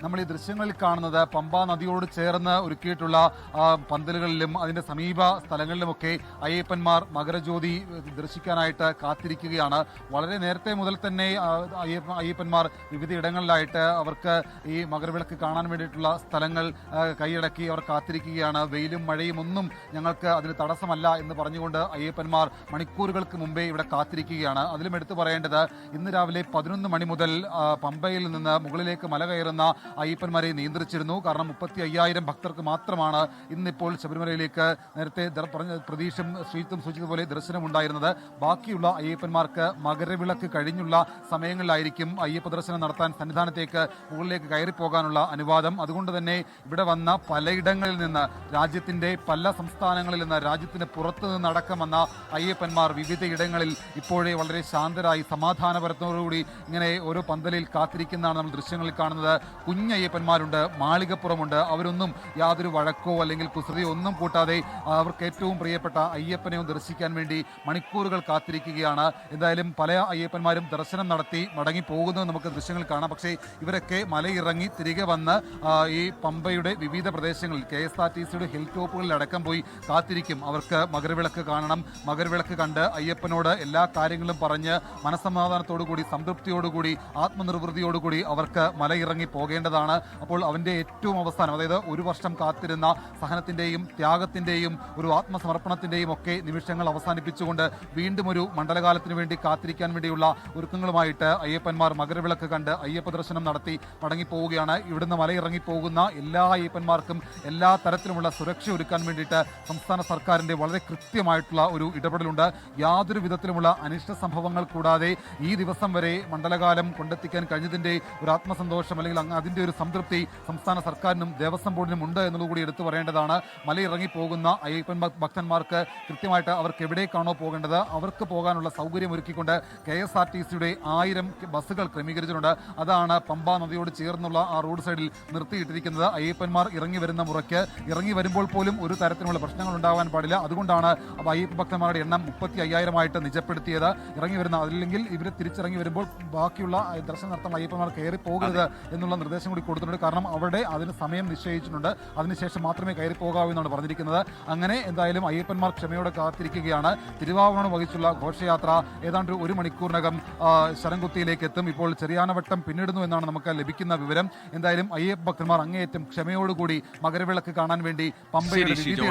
നമ്മൾ ഈ ദൃശ്യങ്ങളിൽ കാണുന്നത് പമ്പാ നദിയോട് ചേർന്ന് ഒരുക്കിയിട്ടുള്ള പന്തലുകളിലും അതിന്റെ സമീപ സ്ഥലങ്ങളിലുമൊക്കെ അയ്യപ്പന്മാർ മകരജ്യോതി ദർശിക്കാനായിട്ട് കാത്തിരിക്കുകയാണ്. വളരെ നേരത്തെ മുതൽ തന്നെ അയ്യപ്പന്മാർ വിവിധ ഇടങ്ങളിലായിട്ട് അവർക്ക് ഈ മകരവിളക്ക് കാണാൻ വേണ്ടിയിട്ടുള്ള സ്ഥലങ്ങൾ കൈയടക്കി അവർ കാത്തിരിക്കുകയാണ്. വെയിലും മഴയും ഒന്നും ഞങ്ങൾക്ക് അതിന് തടസ്സമല്ല എന്ന് പറഞ്ഞുകൊണ്ട് അയ്യപ്പന്മാർ മണിക്കൂറുകൾക്ക് മുമ്പേ ഇവിടെ കാത്തിരിക്കുകയാണ്. അതിലും എടുത്തു പറയേണ്ടത് ഇന്ന് രാവിലെ 11 മണി മുതൽ പമ്പയിൽ നിന്ന് മുകളിലേക്ക് മല കയറുന്ന അയ്യപ്പന്മാരെ നിയന്ത്രിച്ചിരുന്നു. കാരണം 35,000 ഭക്തർക്ക് മാത്രമാണ് ഇന്നിപ്പോൾ ശബരിമലയിലേക്ക് നേരത്തെ പറഞ്ഞ പ്രതീക്ഷയും ശ്രീത്തും സൂചിച്ചതുപോലെ ദർശനമുണ്ടായിരുന്നത്. ബാക്കിയുള്ള അയ്യപ്പന്മാർക്ക് മകരവിളക്ക് കഴിഞ്ഞുള്ള സമയങ്ങളിലായിരിക്കും അയ്യപ്പ ദർശനം നടത്താൻ സന്നിധാനത്തേക്ക് മുകളിലേക്ക് കയറിപ്പോകാനുള്ള അനുവാദം. അതുകൊണ്ട് തന്നെ ഇവിടെ വന്ന പലയിടങ്ങളിൽ നിന്ന്, രാജ്യത്തിന്റെ പല സംസ്ഥാനങ്ങളിൽ നിന്ന്, രാജ്യത്തിന് പുറത്തു നിന്നടക്കം വന്ന അയ്യപ്പന്മാർ വിവിധ ഇടങ്ങളിൽ ഇപ്പോഴേ വളരെ ശാന്തരായി സമാധാനപരത്തോടുകൂടി ഇങ്ങനെ ഓരോ പന്തലിൽ കാത്തിരിക്കുന്നതാണ് നമ്മൾ ദൃശ്യങ്ങളിൽ കാണുന്നത്. കുഞ്ഞയ്യപ്പന്മാരുണ്ട്, മാളികപ്പുറമുണ്ട്. അവരൊന്നും യാതൊരു വഴക്കോ അല്ലെങ്കിൽ കുസൃതിയോ ഒന്നും കൂട്ടാതെ അവർക്ക് ഏറ്റവും പ്രിയപ്പെട്ട അയ്യപ്പനെയും ദർശിക്കാൻ വേണ്ടി മണിക്കൂറുകൾ കാത്തിരിക്കുകയാണ്. എന്തായാലും പല അയ്യപ്പന്മാരും ദർശനം നടത്തി മടങ്ങി പോകുന്നത് നമുക്ക് ദൃശ്യങ്ങൾ കാണാം. പക്ഷേ ഇവരൊക്കെ മലയിറങ്ങി തിരികെ വന്ന് ഈ പമ്പയുടെ വിവിധ പ്രദേശങ്ങളിൽ KSRTCയുടെ ഹിൽ ടോപ്പുകളിലടക്കം പോയി കാത്തിരിക്കും. അവർക്ക് മകരവിളക്ക് കാണണം. മകരവിളക്ക് കണ്ട് അയ്യപ്പനോട് എല്ലാ കാര്യങ്ങളും പറഞ്ഞ് മനസ്സമാധാനത്തോടുകൂടി, സംതൃപ്തിയോടുകൂടി, ആത്മനിർവൃതിയോടുകൂടി അവർക്ക് മലയിറങ്ങി പോകേണ്ടതാണ്. അപ്പോൾ അവൻ്റെ ഏറ്റവും അവസാനം, അതായത് ഒരു വർഷം കാത്തിരുന്ന സഹനത്തിൻ്റെയും ത്യാഗത്തിൻ്റെയും ഒരു ആത്മസമർപ്പണത്തിൻ്റെയും ഒക്കെ നിമിഷങ്ങൾ അവസാനിപ്പിച്ചുകൊണ്ട് വീണ്ടും ഒരു മണ്ഡലകാലത്തിന് വേണ്ടി കാത്തിരിക്കാൻ വേണ്ടിയുള്ള ഒരുക്കങ്ങളുമായിട്ട് അയ്യപ്പന്മാർ മകരവിളക്ക് കണ്ട് അയ്യപ്പ ദർശനം നടത്തി മടങ്ങിപ്പോവുകയാണ്. ഇവിടുന്ന് മലയിറങ്ങി പോകുന്ന എല്ലാ അയ്യപ്പന്മാർക്കും എല്ലാ തരത്തിലുമുള്ള സുരക്ഷ ഒരുക്കാൻ വേണ്ടിയിട്ട് സംസ്ഥാന സർക്കാരിൻ്റെ വളരെ കൃത്യമായിട്ടുള്ള ഒരു ഇടപെടലുണ്ട്. യാതൊരു വിധത്തിലുമുള്ള അനിഷ്ട സംഭവങ്ങൾ കൂടാതെ ഈ ദിവസം വരെ മണ്ഡലകാലം കൊണ്ടെത്തിക്കാൻ കഴിഞ്ഞതിൻ്റെ ഒരു ആത്മസന്തോഷം അല്ലെങ്കിൽ അതിൻ്റെ ഒരു സംതൃപ്തി സംസ്ഥാന സർക്കാരിനും ദേവസ്വം ബോർഡിനും ഉണ്ട് എന്നുകൂടി എടുത്തു പറയേണ്ടതാണ്. മലയിറങ്ങി പോകുന്ന അയ്യപ്പൻ ഭക്തന്മാർക്ക് കൃത്യമായിട്ട് അവർക്ക് എവിടേക്കാണോ പോകേണ്ടത് അവർക്ക് പോകാനുള്ള സൗകര്യം ഒരുക്കിക്കൊണ്ട് KSRTCയുടെ 1000 ബസ്സുകൾ ക്രമീകരിച്ചിട്ടുണ്ട്. അതാണ് പമ്പാ നദിയോട് ചേർന്നുള്ള ആ റോഡ് സൈഡിൽ നിർത്തിയിട്ടിരിക്കുന്നത്. അയ്യപ്പന്മാർ ഇറങ്ങി വരുന്ന മുറയ്ക്ക് ഇറങ്ങി വരുമ്പോൾ പോലും ഒരു തരത്തിലുള്ള പ്രശ്നങ്ങൾ ഉണ്ടാകാൻ പാടില്ല. അതുകൊണ്ടാണ് അയ്യപ്പ ഭക്തന്മാരുടെ എണ്ണം 35,000 നിജപ്പെടുത്തിയത്. ഇറങ്ങി വരുന്ന, അല്ലെങ്കിൽ ഇവർ തിരിച്ചിറങ്ങി വരുമ്പോൾ ബാക്കിയുള്ള ദർശനം നടത്തുന്ന അയ്യപ്പന്മാർ കയറി പോകരുത് എന്നുള്ള നിർദ്ദേശം കൂടി കൊടുത്തിട്ടുണ്ട്. കാരണം അവിടെ അതിന് സമയം നിശ്ചയിച്ചിട്ടുണ്ട്. അതിനുശേഷം മാത്രമേ കയറി പോകാവൂ എന്നാണ് പറഞ്ഞിരിക്കുന്നത്. അങ്ങനെ എന്തായാലും അയ്യപ്പന്മാർ ക്ഷമയോടെ കാത്തിരിക്കുകയാണ്. തിരുവാഭരണം വഹിച്ചുള്ള ഘോഷയാത്ര ഏതാണ്ട് 1 മണിക്കൂറിനകം ശരംകുത്തിയിലേക്ക് എത്തും. ഇപ്പോൾ ചെറിയാനവട്ടം പിന്നിടുന്നു എന്നാണ് നമുക്ക് ലഭിക്കുന്ന വിവരം. എന്തായാലും അയ്യപ്പ ഭക്തന്മാർ അങ്ങേയറ്റം ക്ഷമയോടുകൂടി മകരവിളക്ക് കാണാൻ വേണ്ടി പമ്പയുടെ